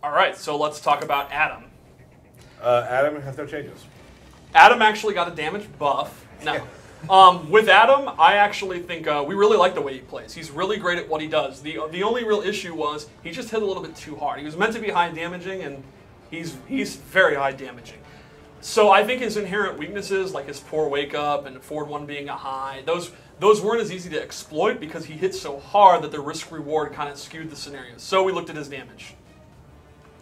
All right, so let's talk about Adam. Adam has no changes. Adam actually got a damage buff. No. With Adam, I actually think we really like the way he plays. He's really great at what he does. The only real issue was he just hit a little bit too hard. He was meant to be high damaging, and he's very high damaging. So I think his inherent weaknesses, like his poor wake up and forward one being a high, those weren't as easy to exploit because he hit so hard that the risk reward kind of skewed the scenario. So we looked at his damage.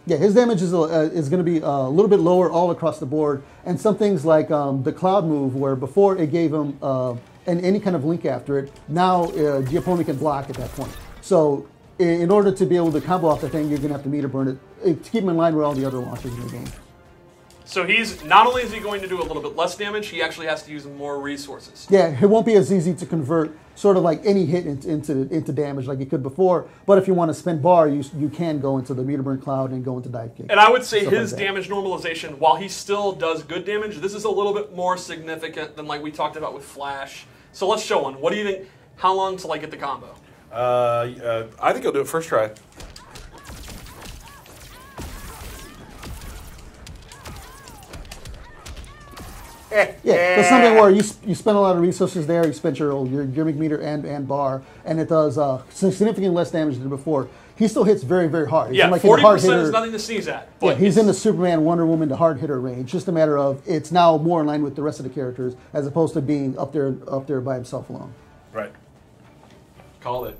Yeah, his damage is going to be a little bit lower all across the board, and some things like the cloud move, where before it gave him any kind of link after it, now the opponent can block at that point. So in order to be able to combo off the thing, you're going to have to meter burn it to keep him in line with all the other launchers in the game. So he's not only is he going to do a little bit less damage, he actually has to use more resources. Yeah, it won't be as easy to convert sort of like any hit into damage like you could before. But if you want to spend bar, you can go into the meter burn cloud and go into dive kick. And I would say his damage normalization, while he still does good damage, this is a little bit more significant than like we talked about with Flash. So let's show one. What do you think? How long till I get the combo? I think he'll do it first try. Yeah, so something where you spend a lot of resources there, you spend your gimmick meter and bar, and it does significantly less damage than before. He still hits very, very hard. Yeah, like 40% is nothing to sneeze at. Yeah, he's in the Superman, Wonder Woman to hard hitter range. Just a matter of it's now more in line with the rest of the characters as opposed to being up there by himself alone. Right. Call it.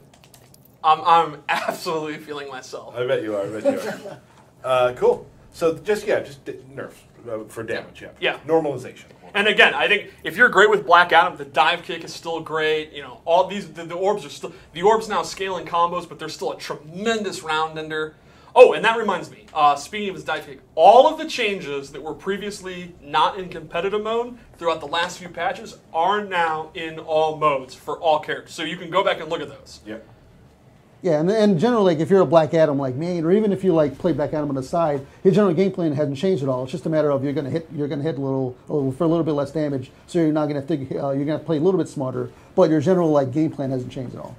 I'm absolutely feeling myself. I bet you are. I bet you are. Cool. So just nerfs for damage. Yeah. Normalization. And again, I think if you're great with Black Adam, the dive kick is still great. You know, all these the orbs are still now scaling combos, but they're still a tremendous round ender. Oh, and that reminds me. Speaking of his dive kick, all of the changes that were previously not in competitive mode throughout the last few patches are now in all modes for all characters. So you can go back and look at those. Yep. Yeah, and generally, like if you're a Black Adam like me, or even if you like play Black Adam on the side, his general game plan hasn't changed at all. It's just a matter of you're gonna hit a little for a little bit less damage, so you're not gonna think you're gonna play a little bit smarter, but your general like game plan hasn't changed at all.